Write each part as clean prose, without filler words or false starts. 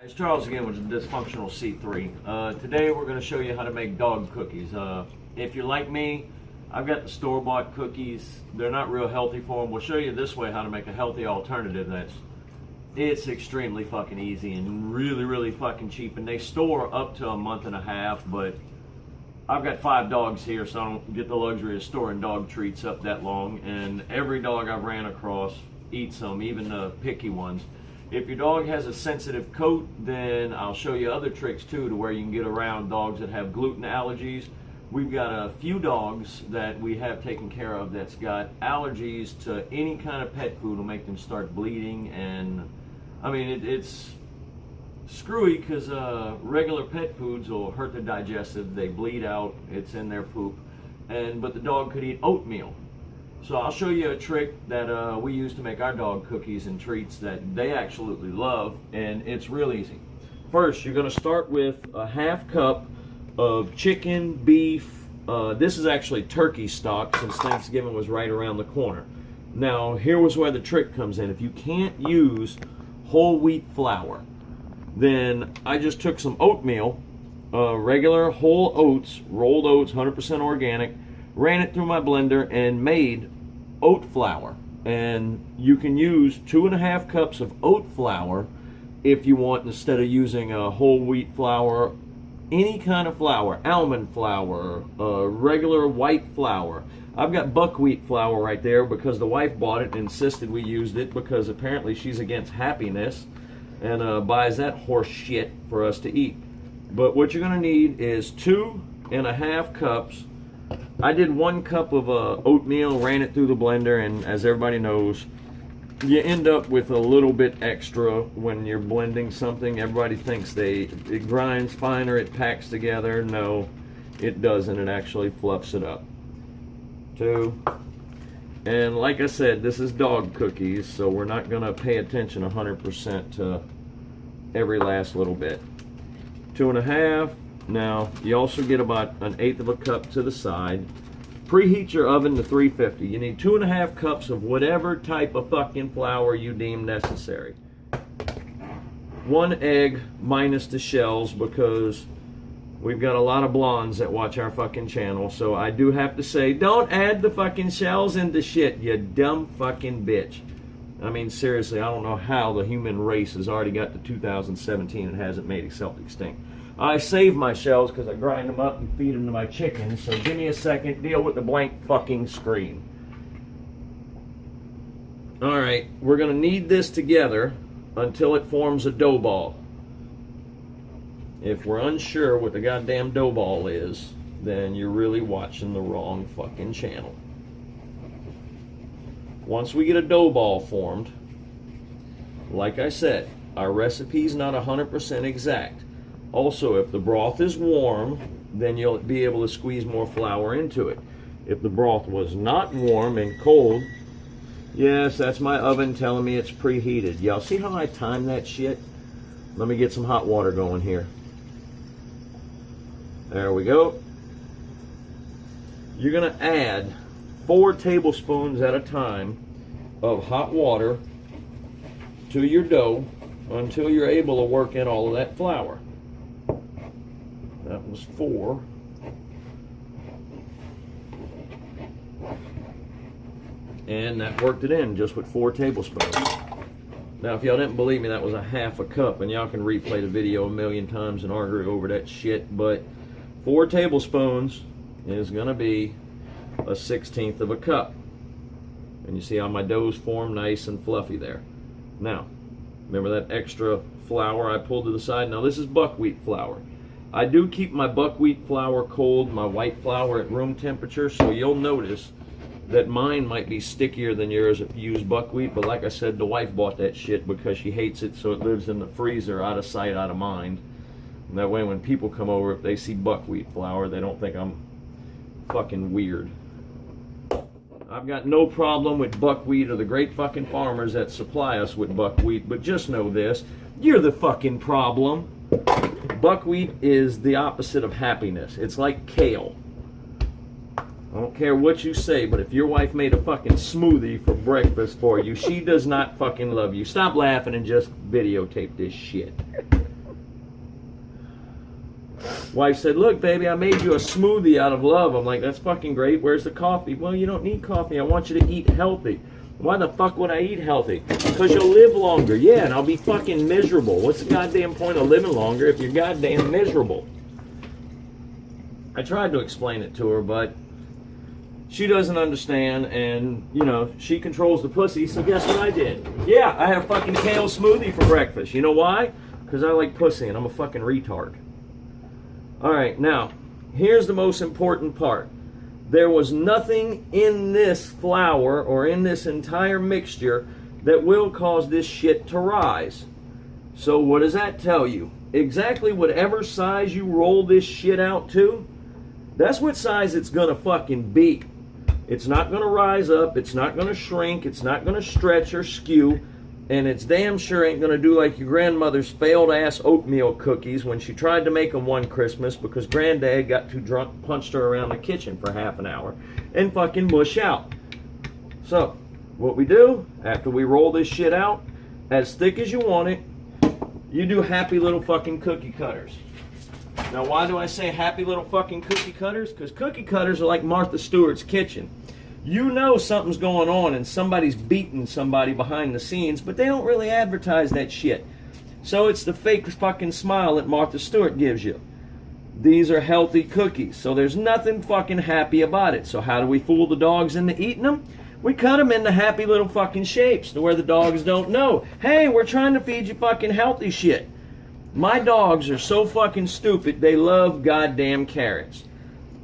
It's Charles again with the Dysfunctional C3. Today we're going to show you how to make dog cookies. If you're like me, I've got the store-bought cookies. They're not real healthy for them. We'll show you this way how to make a healthy alternative it's extremely fucking easy and really fucking cheap. And they store up to a month and a half, but I've got 5 dogs here, so I don't get the luxury of storing dog treats up that long. And every dog I've ran across eats them, even the picky ones. If your dog has a sensitive coat, then I'll show you other tricks too to where you can get around dogs that have gluten allergies. We've got a few dogs that we have taken care of that's got allergies to any kind of pet food will make them start bleeding. And I mean, it's screwy because regular pet foods will hurt their digestive. They bleed out, it's in their poop. But the dog could eat oatmeal. So I'll show you a trick that we use to make our dog cookies and treats that they absolutely love, and it's real easy. First, you're going to start with a half cup of chicken, beef. This is actually turkey stock since Thanksgiving was right around the corner. Now, here was where the trick comes in. If you can't use whole wheat flour, then I just took some oatmeal, regular whole oats, rolled oats, 100% organic, ran it through my blender and made oat flour. And you can use 2.5 cups of oat flour if you want, instead of using a whole wheat flour. Any kind of flour, almond flour, regular white flour. I've got buckwheat flour right there because the wife bought it and insisted we used it because apparently she's against happiness and buys that horse shit for us to eat. But what you're going to need is 2.5 cups. I did 1 cup of oatmeal, ran it through the blender, and as everybody knows, you end up with a little bit extra when you're blending something. Everybody thinks it grinds finer, it packs together. No, it doesn't. It actually fluffs it up. 2. And like I said, this is dog cookies, so we're not going to pay attention 100% to every last little bit. 2.5. Now, you also get about 1/8 of a cup to the side. Preheat your oven to 350. You need 2.5 cups of whatever type of fucking flour you deem necessary. 1 egg minus the shells because we've got a lot of blondes that watch our fucking channel. So I do have to say, don't add the fucking shells into shit, you dumb fucking bitch. I mean, seriously, I don't know how the human race has already got to 2017 and hasn't made itself extinct. I save my shells because I grind them up and feed them to my chickens, so give me a second, deal with the blank fucking screen. Alright, we're going to knead this together until it forms a dough ball. If we're unsure what the goddamn dough ball is, then you're really watching the wrong fucking channel. Once we get a dough ball formed, like I said, our recipe's not 100% exact. Also, if the broth is warm, then you'll be able to squeeze more flour into it. If the broth was not warm and cold, yes, that's my oven telling me it's preheated. Y'all see how I time that shit? Let me get some hot water going here. There we go. You're going to add 4 tablespoons at a time of hot water to your dough until you're able to work in all of that flour. That was 4. And that worked it in just with 4 tablespoons. Now, if y'all didn't believe me, that was 1/2 cup, and y'all can replay the video a million times and argue over that shit, but 4 tablespoons is going to be 1/16 of a cup. And you see how my dough's formed nice and fluffy there. Now, remember that extra flour I pulled to the side? Now, this is buckwheat flour. I do keep my buckwheat flour cold, my white flour at room temperature, so you'll notice that mine might be stickier than yours if you use buckwheat, but like I said, the wife bought that shit because she hates it, so it lives in the freezer, out of sight, out of mind. And that way when people come over, if they see buckwheat flour, they don't think I'm fucking weird. I've got no problem with buckwheat or the great fucking farmers that supply us with buckwheat, but just know this, you're the fucking problem. Buckwheat is the opposite of happiness. It's like kale. I don't care what you say, but if your wife made a fucking smoothie for breakfast for you, she does not fucking love you. Stop laughing and just videotape this shit. Wife said, look, baby, I made you a smoothie out of love. I'm like, that's fucking great. Where's the coffee? Well, you don't need coffee. I want you to eat healthy. Why the fuck would I eat healthy? Because you'll live longer. Yeah, and I'll be fucking miserable. What's the goddamn point of living longer if you're goddamn miserable? I tried to explain it to her, but she doesn't understand, and, you know, she controls the pussy, so guess what I did? Yeah, I had a fucking kale smoothie for breakfast. You know why? Because I like pussy, and I'm a fucking retard. Alright, now, here's the most important part. There was nothing in this flour or in this entire mixture that will cause this shit to rise. So what does that tell you? Exactly whatever size you roll this shit out to, that's what size it's gonna fucking be. It's not gonna rise up, it's not gonna shrink, it's not gonna stretch or skew, and it's damn sure ain't gonna do like your grandmother's failed ass oatmeal cookies when she tried to make them one Christmas because granddad got too drunk, punched her around the kitchen for half an hour, and fucking mush out. So, what we do, after we roll this shit out, as thick as you want it, you do happy little fucking cookie cutters. Now, why do I say happy little fucking cookie cutters? Because cookie cutters are like Martha Stewart's kitchen. You know something's going on and somebody's beating somebody behind the scenes, but they don't really advertise that shit. So it's the fake fucking smile that Martha Stewart gives you. These are healthy cookies, so there's nothing fucking happy about it. So how do we fool the dogs into eating them? We cut them into happy little fucking shapes to where the dogs don't know. Hey, we're trying to feed you fucking healthy shit. My dogs are so fucking stupid, they love goddamn carrots.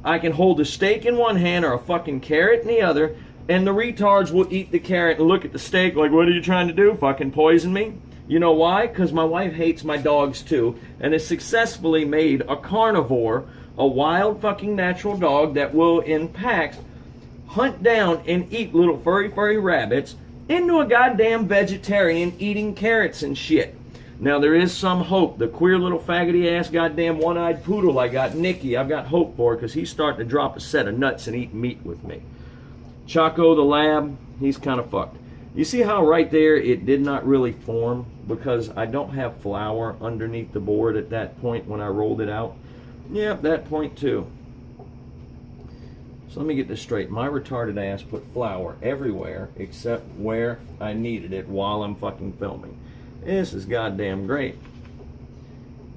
I can hold a steak in one hand or a fucking carrot in the other, and the retards will eat the carrot and look at the steak like, what are you trying to do? Fucking poison me? You know why? Because my wife hates my dogs too, and has successfully made a carnivore, a wild fucking natural dog that will, in packs, hunt down and eat little furry rabbits into a goddamn vegetarian eating carrots and shit. Now, there is some hope. The queer little faggoty-ass goddamn one-eyed poodle I got, Nicky, I've got hope for because he's starting to drop a set of nuts and eat meat with me. Choco the lab, he's kind of fucked. You see how right there it did not really form because I don't have flour underneath the board at that point when I rolled it out? Yep, that point too. So let me get this straight. My retarded ass put flour everywhere except where I needed it while I'm fucking filming. This is goddamn great.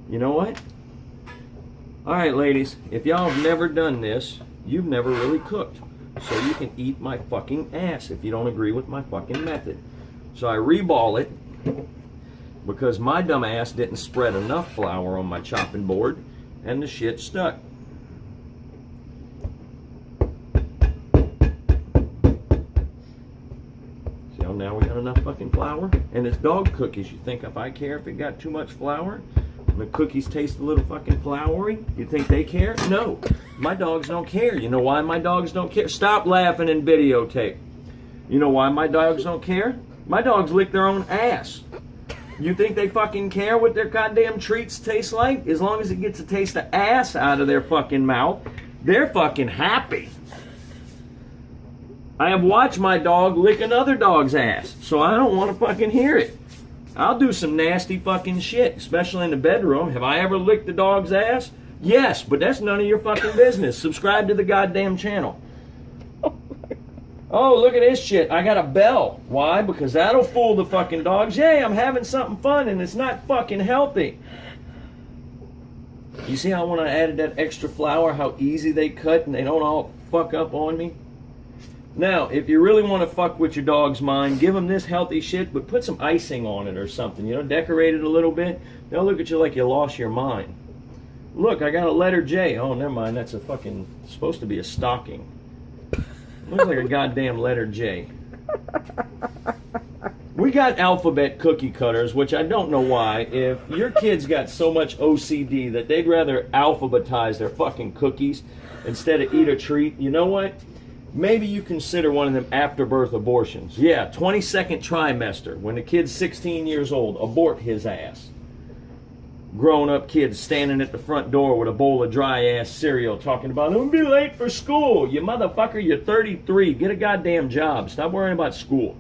You know what? Alright, ladies, if y'all have never done this, you've never really cooked. So you can eat my fucking ass if you don't agree with my fucking method. So I reball it because my dumb ass didn't spread enough flour on my chopping board and the shit stuck. Now we got enough fucking flour, and it's dog cookies. You think if I care if it got too much flour and the cookies taste a little fucking floury, you think they care? No, my dogs don't care. You know why my dogs don't care? Stop laughing and videotape. You know why my dogs don't care? My dogs lick their own ass. You think they fucking care what their goddamn treats taste like? As long as it gets a taste of ass out of their fucking mouth, they're fucking happy. I have watched my dog lick another dog's ass, so I don't want to fucking hear it. I'll do some nasty fucking shit, especially in the bedroom. Have I ever licked the dog's ass? Yes, but that's none of your fucking business. Subscribe to the goddamn channel. Oh, look at this shit. I got a bell. Why? Because that'll fool the fucking dogs. Yay, I'm having something fun and it's not fucking healthy. You see how when I added that extra flour, how easy they cut and they don't all fuck up on me? Now, if you really want to fuck with your dog's mind, give them this healthy shit, but put some icing on it or something. You know, decorate it a little bit. They'll look at you like you lost your mind. Look, I got a letter J. Oh, never mind. That's a fucking, supposed to be a stocking. Looks like a goddamn letter J. We got alphabet cookie cutters, which I don't know why. If your kids got so much OCD that they'd rather alphabetize their fucking cookies instead of eat a treat, you know what? Maybe you consider one of them after-birth abortions. Yeah, 22nd trimester, when the kid's 16 years old, abort his ass. Grown-up kids standing at the front door with a bowl of dry-ass cereal talking about, I'm going to be late for school. You motherfucker, you're 33. Get a goddamn job. Stop worrying about school.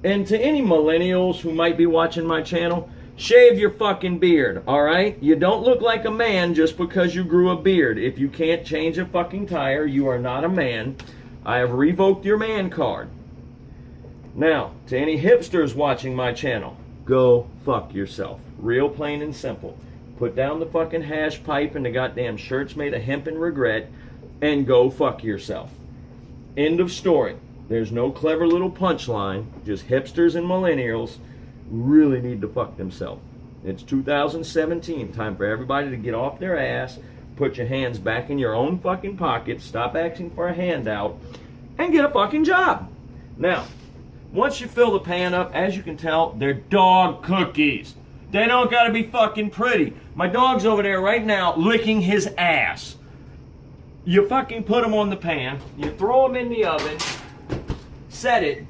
And to any millennials who might be watching my channel, shave your fucking beard, all right? You don't look like a man just because you grew a beard. If you can't change a fucking tire, you are not a man. I have revoked your man card. Now, to any hipsters watching my channel, go fuck yourself. Real plain and simple. Put down the fucking hash pipe and the goddamn shirts made of hemp and regret, and go fuck yourself. End of story. There's no clever little punchline. Just hipsters and millennials really need to fuck themselves. It's 2017. Time for everybody to get off their ass, put your hands back in your own fucking pockets, stop asking for a handout, and get a fucking job. Now, once you fill the pan up, as you can tell, they're dog cookies. They don't gotta be fucking pretty. My dog's over there right now licking his ass. You fucking put them on the pan, you throw them in the oven, set it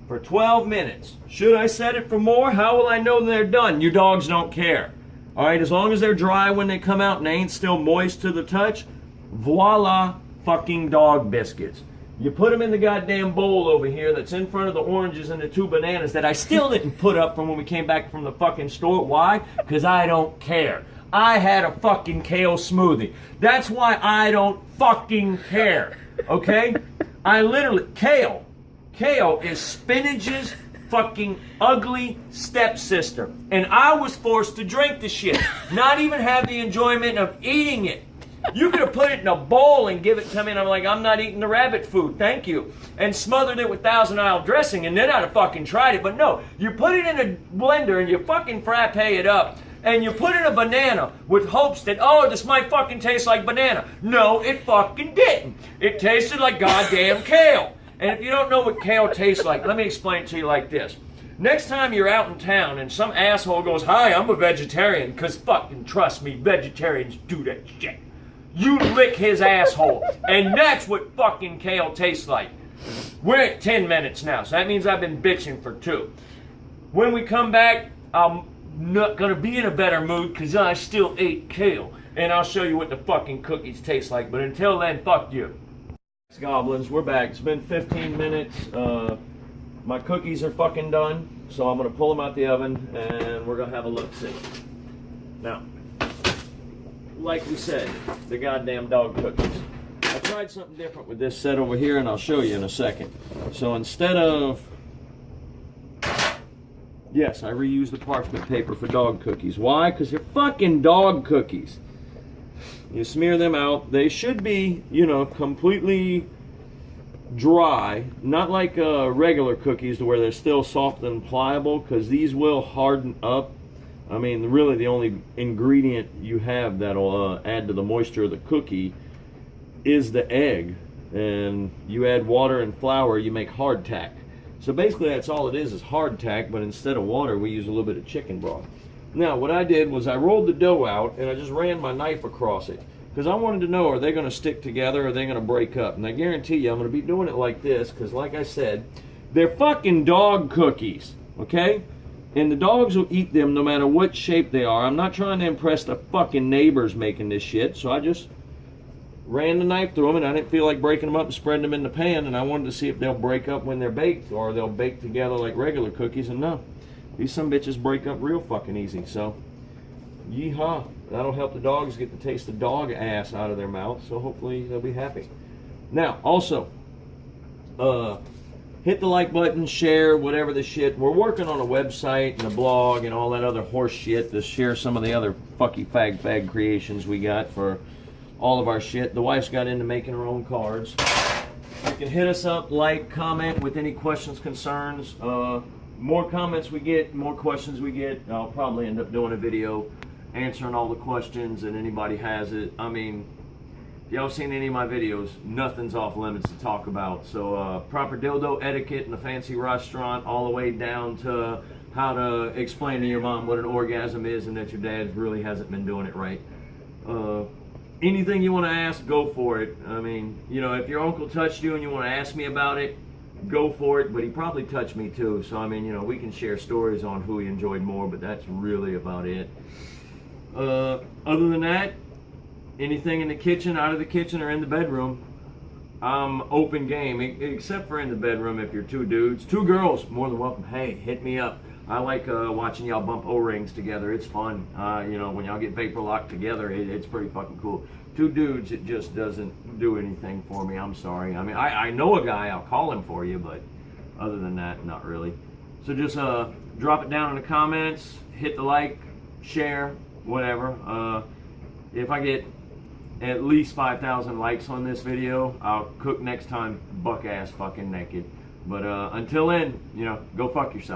for 12 minutes. Should I set it for more? How will I know they're done? Your dogs don't care. All right, as long as they're dry when they come out and they ain't still moist to the touch, voila, fucking dog biscuits. You put them in the goddamn bowl over here that's in front of the oranges and the 2 bananas that I still didn't put up from when we came back from the fucking store. Why? Because I don't care. I had a fucking kale smoothie. That's why I don't fucking care. Okay? I literally, kale is spinach's fucking ugly stepsister. And I was forced to drink the shit. Not even have the enjoyment of eating it. You could have put it in a bowl and give it to me, and I'm like, I'm not eating the rabbit food, thank you. And smothered it with Thousand Isle dressing, and then I'd have fucking tried it. But no, you put it in a blender and you fucking frappe it up, and you put in a banana with hopes that, oh, this might fucking taste like banana. No, it fucking didn't. It tasted like goddamn kale. And if you don't know what kale tastes like, let me explain it to you like this. Next time you're out in town and some asshole goes, hi, I'm a vegetarian, because fucking trust me, vegetarians do that shit. You lick his asshole. And that's what fucking kale tastes like. We're at 10 minutes now, so that means I've been bitching for 2. When we come back, I'm not gonna be in a better mood because I still ate kale. And I'll show you what the fucking cookies taste like. But until then, fuck you. Goblins, we're back. It's been 15 minutes. My cookies are fucking done. So I'm gonna pull them out the oven and we're gonna have a look-see. Now, like we said, the goddamn dog cookies. I tried something different with this set over here, and I'll show you in a second. So instead of, yes, I reused the parchment paper for dog cookies. Why? Because they're fucking dog cookies. You smear them out. They should be, you know, completely dry. Not like regular cookies to where they're still soft and pliable, because these will harden up. I mean, really the only ingredient you have that'll add to the moisture of the cookie is the egg. And you add water and flour, you make hardtack. So basically that's all it is hardtack, but instead of water, we use a little bit of chicken broth. Now, what I did was I rolled the dough out and I just ran my knife across it. Because I wanted to know, are they going to stick together or are they going to break up? And I guarantee you I'm going to be doing it like this, because like I said, they're fucking dog cookies, okay? And the dogs will eat them no matter what shape they are. I'm not trying to impress the fucking neighbors making this shit, so I just ran the knife through them, and I didn't feel like breaking them up and spreading them in the pan, and I wanted to see if they'll break up when they're baked, or they'll bake together like regular cookies, and no. These some bitches break up real fucking easy, so yeehaw. That'll help the dogs get the taste of dog ass out of their mouth, so hopefully they'll be happy. Now, also, hit the like button, share, whatever the shit. We're working on a website and a blog and all that other horse shit to share some of the other fucky fag creations we got for all of our shit. The wife's got into making her own cards. You can hit us up, like, comment with any questions, concerns. More comments we get, more questions we get, I'll probably end up doing a video answering all the questions that anybody has it. I mean, if y'all seen any of my videos, nothing's off limits to talk about. So proper dildo etiquette in a fancy restaurant, all the way down to how to explain to your mom what an orgasm is and that your dad really hasn't been doing it right. Anything you want to ask, go for it. I mean, you know, if your uncle touched you and you want to ask me about it, go for it, but he probably touched me too. So, I mean, you know, we can share stories on who he enjoyed more, but that's really about it. Other than that, anything in the kitchen, out of the kitchen, or in the bedroom, I'm open game, except for in the bedroom. If you're two dudes, two girls, more than welcome. Hey, hit me up. I like watching y'all bump O-rings together. It's fun. You know, when y'all get vapor locked together, it's pretty fucking cool. Two dudes, it just doesn't do anything for me. I'm sorry. I mean, I know a guy. I'll call him for you, but other than that, not really. So just drop it down in the comments. Hit the like, share, whatever. If I get at least 5,000 likes on this video, I'll cook next time buck ass fucking naked. But until then, you know, go fuck yourself.